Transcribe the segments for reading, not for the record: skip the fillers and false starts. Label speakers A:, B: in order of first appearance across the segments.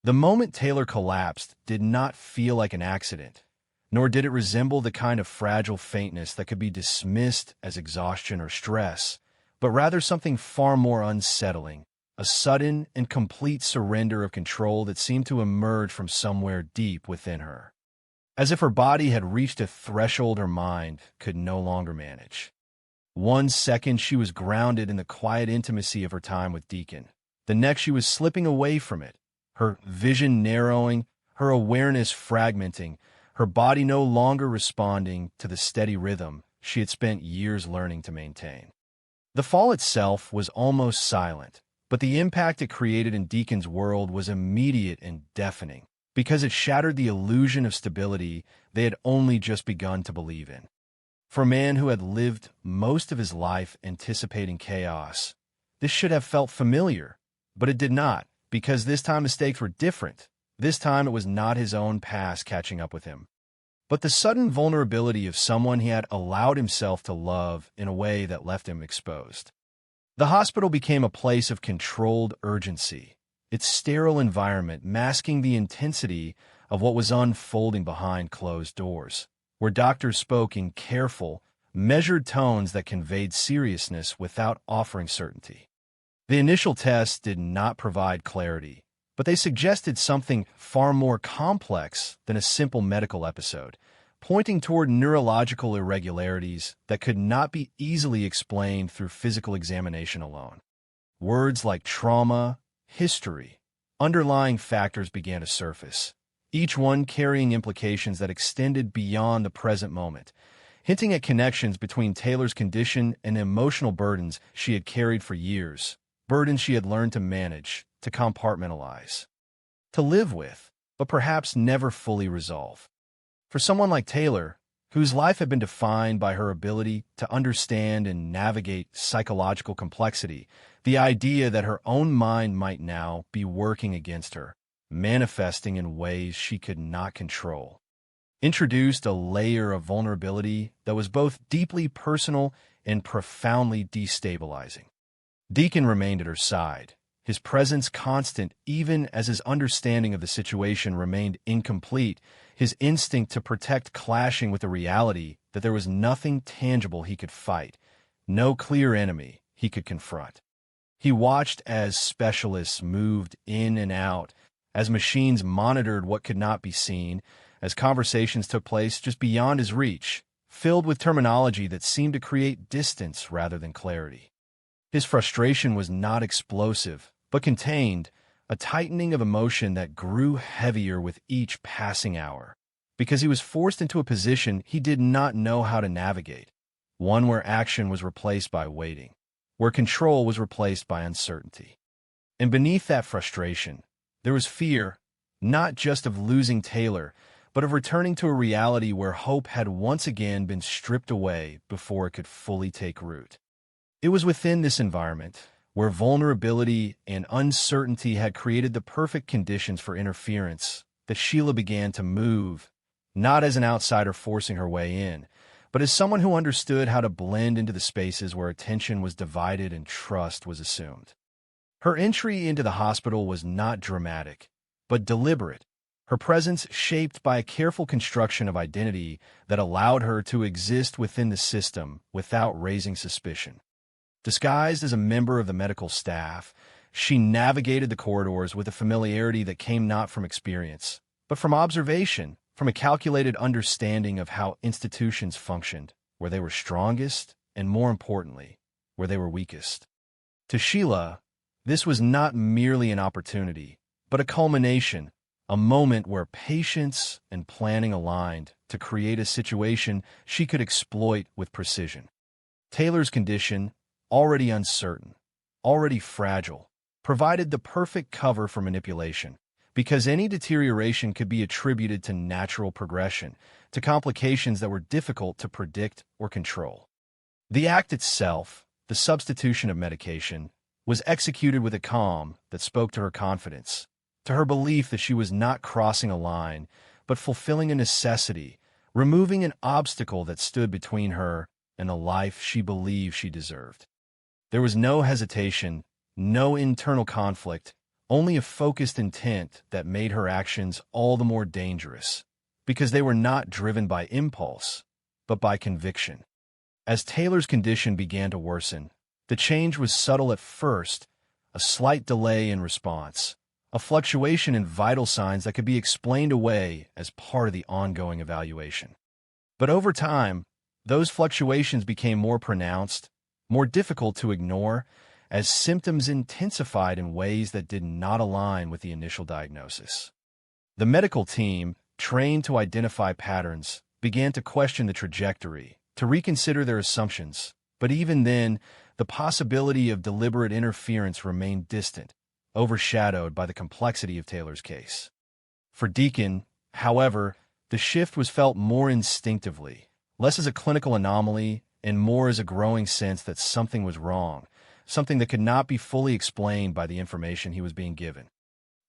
A: The moment Taylor collapsed did not feel like an accident, nor did it resemble the kind of fragile faintness that could be dismissed as exhaustion or stress, but rather something far more unsettling, a sudden and complete surrender of control that seemed to emerge from somewhere deep within her, as if her body had reached a threshold her mind could no longer manage. 1 second she was grounded in the quiet intimacy of her time with Deacon. The next she was slipping away from it, her vision narrowing, her awareness fragmenting, her body no longer responding to the steady rhythm she had spent years learning to maintain. The fall itself was almost silent, but the impact it created in Deacon's world was immediate and deafening, because it shattered the illusion of stability they had only just begun to believe in. For a man who had lived most of his life anticipating chaos, this should have felt familiar, but it did not, because this time the stakes were different. This time it was not his own past catching up with him, but the sudden vulnerability of someone he had allowed himself to love in a way that left him exposed. The hospital became a place of controlled urgency, its sterile environment masking the intensity of what was unfolding behind closed doors, where doctors spoke in careful, measured tones that conveyed seriousness without offering certainty. The initial tests did not provide clarity, but they suggested something far more complex than a simple medical episode, pointing toward neurological irregularities that could not be easily explained through physical examination alone. Words like trauma, history, underlying factors began to surface, each one carrying implications that extended beyond the present moment, hinting at connections between Taylor's condition and the emotional burdens she had carried for years, burdens she had learned to manage, to compartmentalize, to live with, but perhaps never fully resolve. For someone like Taylor, whose life had been defined by her ability to understand and navigate psychological complexity, the idea that her own mind might now be working against her, manifesting in ways she could not control, introduced a layer of vulnerability that was both deeply personal and profoundly destabilizing. Deacon remained at her side, his presence constant even as his understanding of the situation remained incomplete, his instinct to protect clashing with the reality that there was nothing tangible he could fight, no clear enemy he could confront. He watched as specialists moved in and out, as machines monitored what could not be seen, as conversations took place just beyond his reach, filled with terminology that seemed to create distance rather than clarity. His frustration was not explosive, but contained, a tightening of emotion that grew heavier with each passing hour, because he was forced into a position he did not know how to navigate, one where action was replaced by waiting, where control was replaced by uncertainty. And beneath that frustration, there was fear, not just of losing Taylor, but of returning to a reality where hope had once again been stripped away before it could fully take root. It was within this environment, where vulnerability and uncertainty had created the perfect conditions for interference, that Sheila began to move, not as an outsider forcing her way in, but as someone who understood how to blend into the spaces where attention was divided and trust was assumed. Her entry into the hospital was not dramatic, but deliberate, her presence shaped by a careful construction of identity that allowed her to exist within the system without raising suspicion. Disguised as a member of the medical staff, she navigated the corridors with a familiarity that came not from experience, but from observation, from a calculated understanding of how institutions functioned, where they were strongest, and more importantly, where they were weakest. To Sheila, this was not merely an opportunity, but a culmination, a moment where patience and planning aligned to create a situation she could exploit with precision. Taylor's condition, already uncertain, already fragile, provided the perfect cover for manipulation, because any deterioration could be attributed to natural progression, to complications that were difficult to predict or control. The act itself, the substitution of medication, was executed with a calm that spoke to her confidence, to her belief that she was not crossing a line, but fulfilling a necessity, removing an obstacle that stood between her and the life she believed she deserved. There was no hesitation, no internal conflict, only a focused intent that made her actions all the more dangerous, because they were not driven by impulse, but by conviction. As Taylor's condition began to worsen, the change was subtle at first, a slight delay in response, a fluctuation in vital signs that could be explained away as part of the ongoing evaluation. But over time, those fluctuations became more pronounced, more difficult to ignore, as symptoms intensified in ways that did not align with the initial diagnosis. The medical team, trained to identify patterns, began to question the trajectory, to reconsider their assumptions, but even then, the possibility of deliberate interference remained distant, overshadowed by the complexity of Taylor's case. For Deacon, however, the shift was felt more instinctively, less as a clinical anomaly and more as a growing sense that something was wrong, something that could not be fully explained by the information he was being given.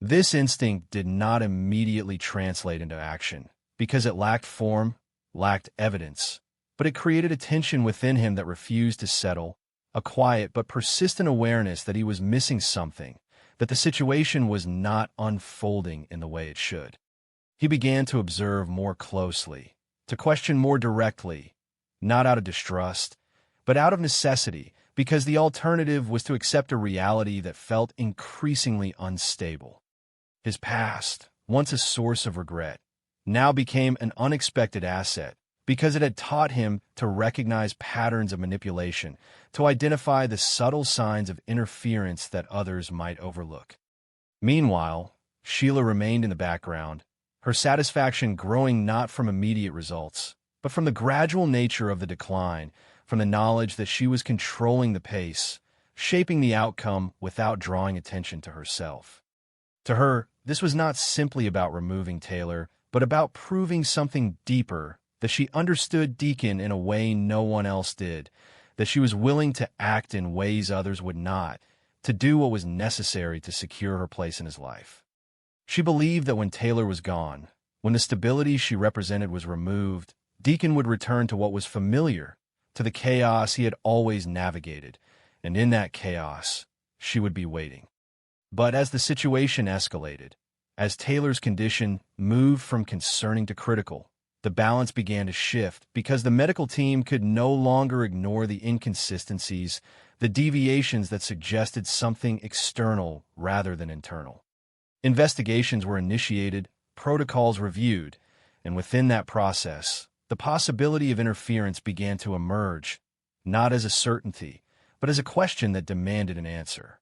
A: This instinct did not immediately translate into action, because it lacked form, lacked evidence, but it created a tension within him that refused to settle, a quiet but persistent awareness that he was missing something, that the situation was not unfolding in the way it should. He began to observe more closely, to question more directly, not out of distrust, but out of necessity, because the alternative was to accept a reality that felt increasingly unstable. His past, once a source of regret, now became an unexpected asset, because it had taught him to recognize patterns of manipulation, to identify the subtle signs of interference that others might overlook. Meanwhile, Sheila remained in the background, her satisfaction growing not from immediate results, but from the gradual nature of the decline, from the knowledge that she was controlling the pace, shaping the outcome without drawing attention to herself. To her, this was not simply about removing Taylor, but about proving something deeper, that she understood Deacon in a way no one else did, that she was willing to act in ways others would not, to do what was necessary to secure her place in his life. She believed that when Taylor was gone, when the stability she represented was removed, Deacon would return to what was familiar, to the chaos he had always navigated, and in that chaos, she would be waiting. But as the situation escalated, as Taylor's condition moved from concerning to critical, the balance began to shift because the medical team could no longer ignore the inconsistencies, the deviations that suggested something external rather than internal. Investigations were initiated, protocols reviewed, and within that process, the possibility of interference began to emerge, not as a certainty, but as a question that demanded an answer.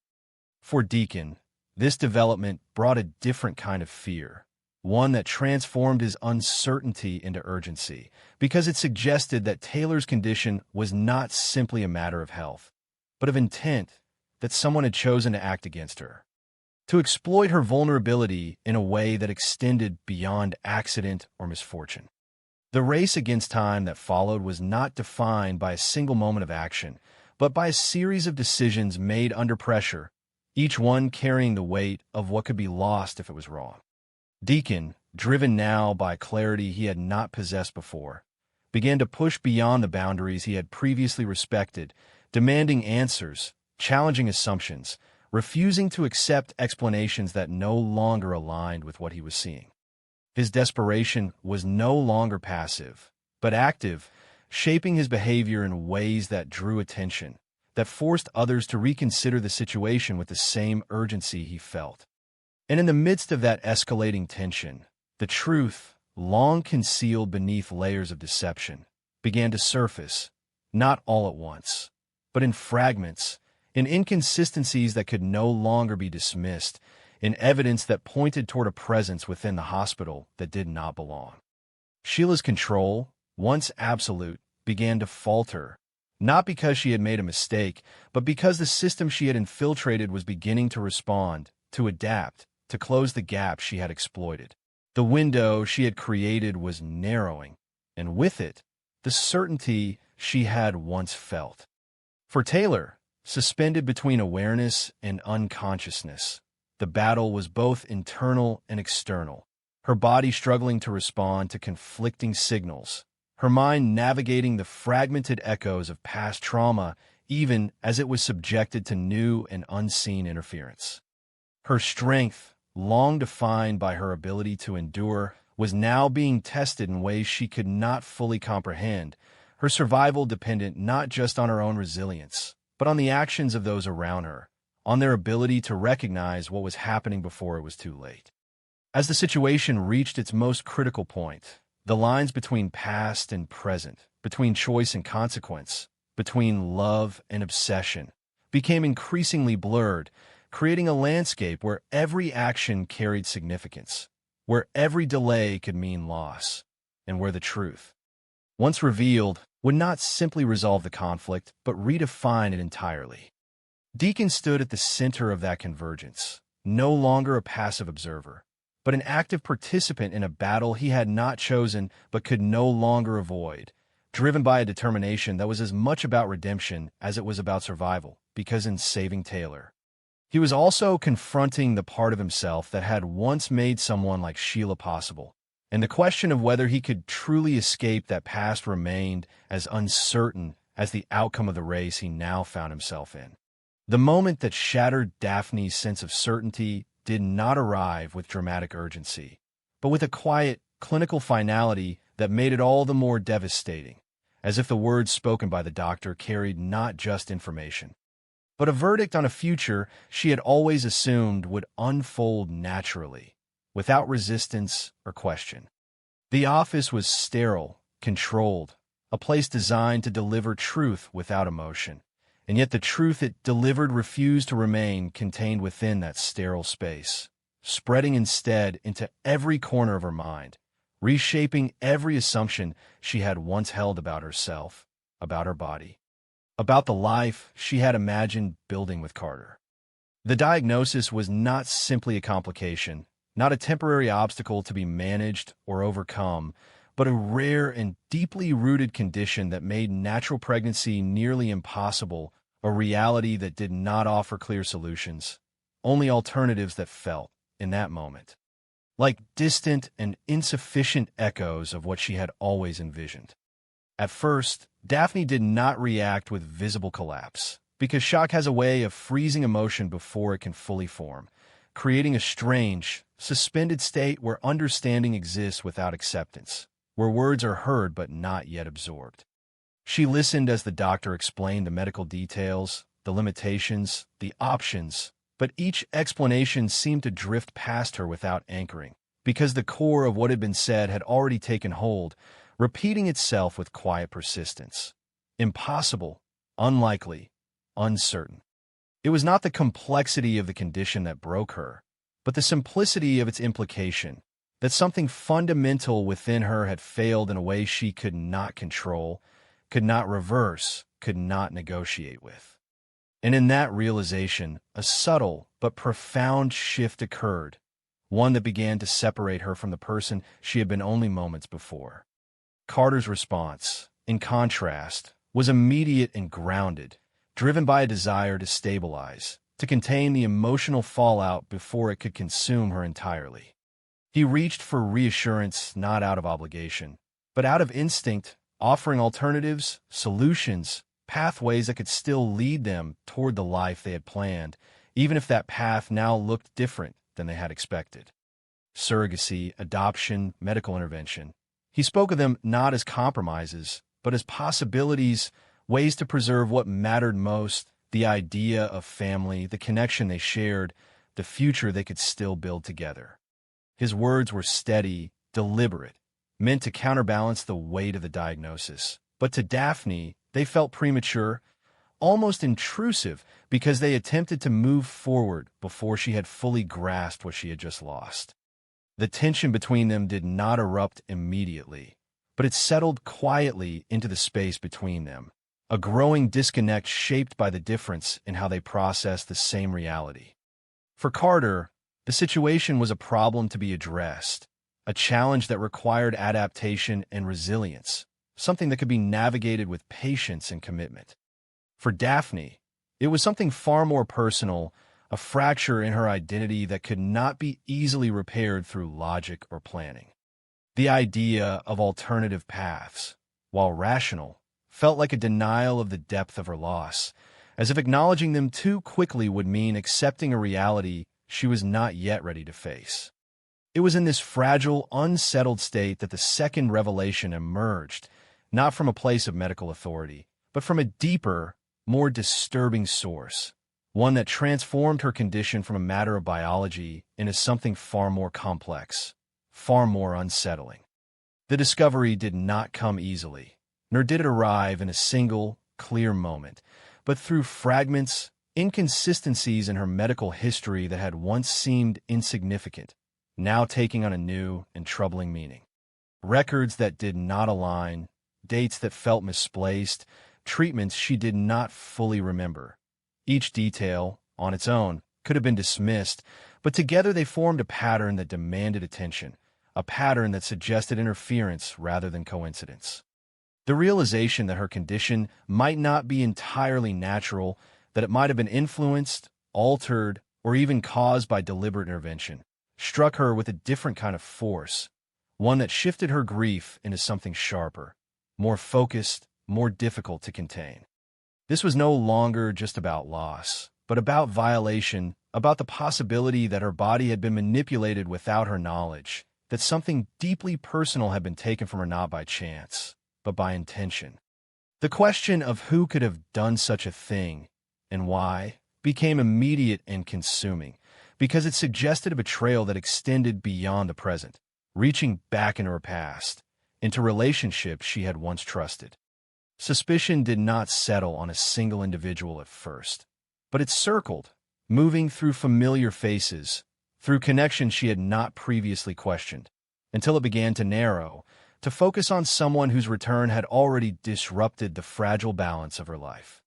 A: For Deacon, this development brought a different kind of fear, one that transformed his uncertainty into urgency, because it suggested that Taylor's condition was not simply a matter of health, but of intent, that someone had chosen to act against her, to exploit her vulnerability in a way that extended beyond accident or misfortune. The race against time that followed was not defined by a single moment of action, but by a series of decisions made under pressure, each one carrying the weight of what could be lost if it was wrong. Deacon, driven now by clarity he had not possessed before, began to push beyond the boundaries he had previously respected, demanding answers, challenging assumptions, refusing to accept explanations that no longer aligned with what he was seeing. His desperation was no longer passive, but active, shaping his behavior in ways that drew attention, that forced others to reconsider the situation with the same urgency he felt. And in the midst of that escalating tension, the truth, long concealed beneath layers of deception, began to surface, not all at once, but in fragments, in inconsistencies that could no longer be dismissed, in evidence that pointed toward a presence within the hospital that did not belong. Sheila's control, once absolute, began to falter, not because she had made a mistake, but because the system she had infiltrated was beginning to respond, to adapt, to close the gap she had exploited. The window she had created was narrowing, and with it, the certainty she had once felt. For Taylor, suspended between awareness and unconsciousness, the battle was both internal and external, her body struggling to respond to conflicting signals, her mind navigating the fragmented echoes of past trauma even as it was subjected to new and unseen interference. Her strength, long defined by her ability to endure, was now being tested in ways she could not fully comprehend, her survival dependent not just on her own resilience, but on the actions of those around her, on their ability to recognize what was happening before it was too late. As the situation reached its most critical point, the lines between past and present, between choice and consequence, between love and obsession, became increasingly blurred, creating a landscape where every action carried significance, where every delay could mean loss, and where the truth, once revealed, would not simply resolve the conflict, but redefine it entirely. Deacon stood at the center of that convergence, no longer a passive observer, but an active participant in a battle he had not chosen but could no longer avoid, driven by a determination that was as much about redemption as it was about survival, because in saving Taylor, he was also confronting the part of himself that had once made someone like Sheila possible, and the question of whether he could truly escape that past remained as uncertain as the outcome of the race he now found himself in. The moment that shattered Daphne's sense of certainty did not arrive with dramatic urgency, but with a quiet, clinical finality that made it all the more devastating, as if the words spoken by the doctor carried not just information, but a verdict on a future she had always assumed would unfold naturally, without resistance or question. The office was sterile, controlled, a place designed to deliver truth without emotion, and yet the truth it delivered refused to remain contained within that sterile space, spreading instead into every corner of her mind, reshaping every assumption she had once held about herself, about her body, about the life she had imagined building with Carter. The diagnosis was not simply a complication, not a temporary obstacle to be managed or overcome, but a rare and deeply rooted condition that made natural pregnancy nearly impossible, a reality that did not offer clear solutions, only alternatives that felt, in that moment, like distant and insufficient echoes of what she had always envisioned. At first, Daphne did not react with visible collapse, because shock has a way of freezing emotion before it can fully form, creating a strange, suspended state where understanding exists without acceptance, where words are heard but not yet absorbed. She listened as the doctor explained the medical details, the limitations, the options, but each explanation seemed to drift past her without anchoring, because the core of what had been said had already taken hold, repeating itself with quiet persistence. Impossible, unlikely, uncertain. It was not the complexity of the condition that broke her, but the simplicity of its implication, that something fundamental within her had failed in a way she could not control, could not reverse, could not negotiate with. And in that realization, a subtle but profound shift occurred, one that began to separate her from the person she had been only moments before. Carter's response, in contrast, was immediate and grounded, driven by a desire to stabilize, to contain the emotional fallout before it could consume her entirely. He reached for reassurance not out of obligation, but out of instinct, offering alternatives, solutions, pathways that could still lead them toward the life they had planned, even if that path now looked different than they had expected. Surrogacy, adoption, medical intervention. He spoke of them not as compromises, but as possibilities, ways to preserve what mattered most, the idea of family, the connection they shared, the future they could still build together. His words were steady, deliberate, meant to counterbalance the weight of the diagnosis. But to Daphne, they felt premature, almost intrusive, because they attempted to move forward before she had fully grasped what she had just lost. The tension between them did not erupt immediately, but it settled quietly into the space between them, a growing disconnect shaped by the difference in how they processed the same reality. For Carter, the situation was a problem to be addressed, a challenge that required adaptation and resilience, something that could be navigated with patience and commitment. For Daphne, it was something far more personal, a fracture in her identity that could not be easily repaired through logic or planning. The idea of alternative paths, while rational, felt like a denial of the depth of her loss, as if acknowledging them too quickly would mean accepting a reality she was not yet ready to face. It was in this fragile, unsettled state that the second revelation emerged, not from a place of medical authority, but from a deeper, more disturbing source, one that transformed her condition from a matter of biology into something far more complex, far more unsettling. The discovery did not come easily, nor did it arrive in a single, clear moment, but through fragments, inconsistencies in her medical history that had once seemed insignificant, now taking on a new and troubling meaning. Records that did not align, dates that felt misplaced, treatments she did not fully remember. Each detail, on its own, could have been dismissed, but together they formed a pattern that demanded attention, a pattern that suggested interference rather than coincidence. The realization that her condition might not be entirely natural, that it might have been influenced, altered, or even caused by deliberate intervention, struck her with a different kind of force, one that shifted her grief into something sharper, more focused, more difficult to contain. This was no longer just about loss, but about violation, about the possibility that her body had been manipulated without her knowledge, that something deeply personal had been taken from her not by chance, but by intention. The question of who could have done such a thing, and why, became immediate and consuming, because it suggested a betrayal that extended beyond the present, reaching back into her past, into relationships she had once trusted. Suspicion did not settle on a single individual at first, but it circled, moving through familiar faces, through connections she had not previously questioned, until it began to narrow, to focus on someone whose return had already disrupted the fragile balance of her life.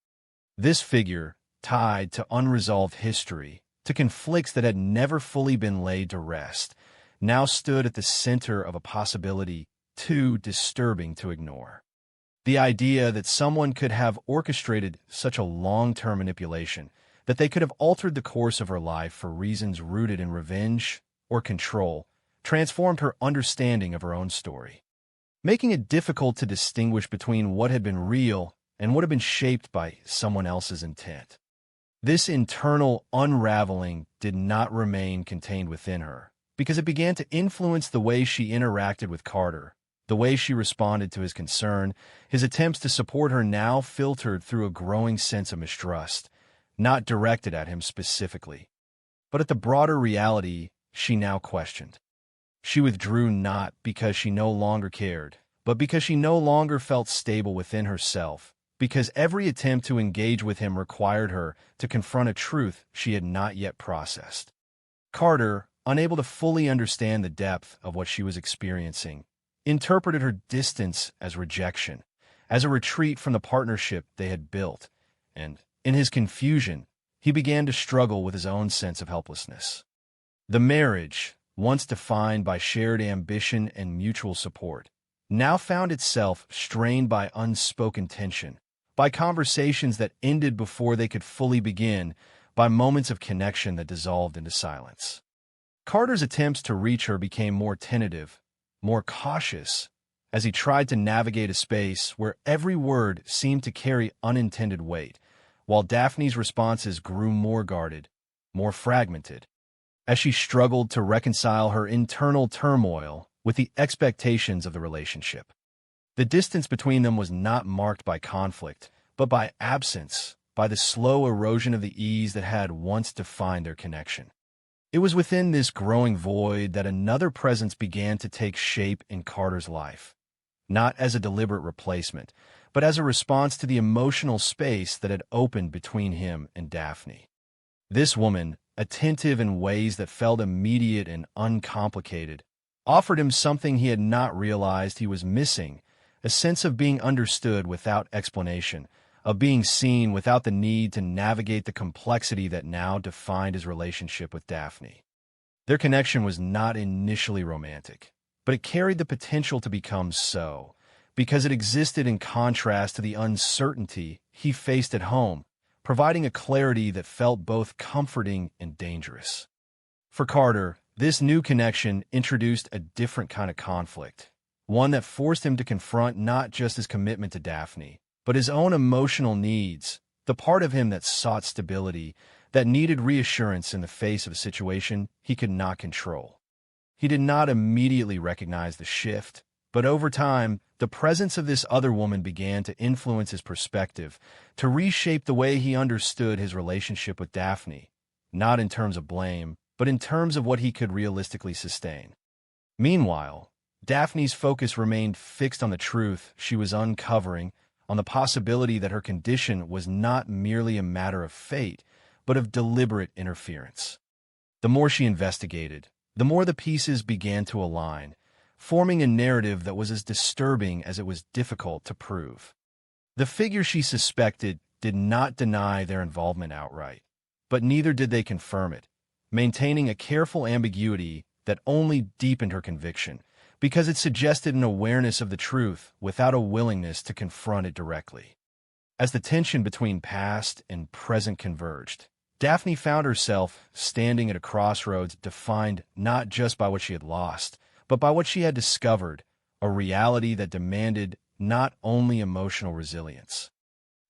A: This figure, tied to unresolved history, to conflicts that had never fully been laid to rest, now stood at the center of a possibility too disturbing to ignore. The idea that someone could have orchestrated such a long-term manipulation, that they could have altered the course of her life for reasons rooted in revenge or control, transformed her understanding of her own story, making it difficult to distinguish between what had been real and what had been shaped by someone else's intent. This internal unraveling did not remain contained within her, because it began to influence the way she interacted with Carter, the way she responded to his concern. His attempts to support her now filtered through a growing sense of mistrust, not directed at him specifically, but at the broader reality she now questioned. She withdrew not because she no longer cared, but because she no longer felt stable within herself, because every attempt to engage with him required her to confront a truth she had not yet processed. Carter, unable to fully understand the depth of what she was experiencing, interpreted her distance as rejection, as a retreat from the partnership they had built, and, in his confusion, he began to struggle with his own sense of helplessness. The marriage, once defined by shared ambition and mutual support, now found itself strained by unspoken tension, by conversations that ended before they could fully begin, by moments of connection that dissolved into silence. Carter's attempts to reach her became more tentative, more cautious, as he tried to navigate a space where every word seemed to carry unintended weight, while Daphne's responses grew more guarded, more fragmented, as she struggled to reconcile her internal turmoil with the expectations of the relationship. The distance between them was not marked by conflict, but by absence, by the slow erosion of the ease that had once defined their connection. It was within this growing void that another presence began to take shape in Carter's life, not as a deliberate replacement, but as a response to the emotional space that had opened between him and Daphne. This woman, attentive in ways that felt immediate and uncomplicated, offered him something he had not realized he was missing, a sense of being understood without explanation, of being seen without the need to navigate the complexity that now defined his relationship with Daphne. Their connection was not initially romantic, but it carried the potential to become so, because it existed in contrast to the uncertainty he faced at home, providing a clarity that felt both comforting and dangerous. For Carter, this new connection introduced a different kind of conflict, one that forced him to confront not just his commitment to Daphne, but his own emotional needs, the part of him that sought stability, that needed reassurance in the face of a situation he could not control. He did not immediately recognize the shift, but over time, the presence of this other woman began to influence his perspective, to reshape the way he understood his relationship with Daphne, not in terms of blame, but in terms of what he could realistically sustain. Meanwhile, Daphne's focus remained fixed on the truth she was uncovering, on the possibility that her condition was not merely a matter of fate, but of deliberate interference. The more she investigated, the more the pieces began to align, forming a narrative that was as disturbing as it was difficult to prove. The figure she suspected did not deny their involvement outright, but neither did they confirm it, maintaining a careful ambiguity that only deepened her conviction, because it suggested an awareness of the truth without a willingness to confront it directly. As the tension between past and present converged, Daphne found herself standing at a crossroads defined not just by what she had lost, but by what she had discovered, a reality that demanded not only emotional resilience,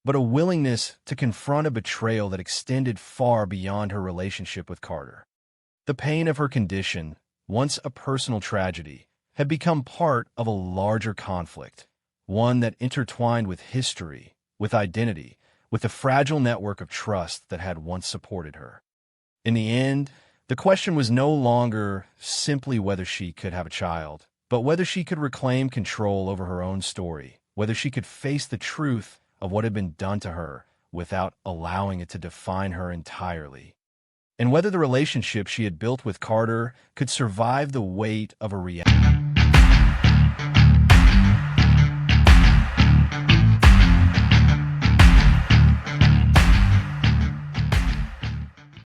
A: but a willingness to confront a betrayal that extended far beyond her relationship with Carter. The pain of her condition, once a personal tragedy, had become part of a larger conflict, one that intertwined with history, with identity, with the fragile network of trust that had once supported her. In the end, the question was no longer simply whether she could have a child, but whether she could reclaim control over her own story, whether she could face the truth of what had been done to her without allowing it to define her entirely, and whether the relationship she had built with Carter could survive the weight of a reality.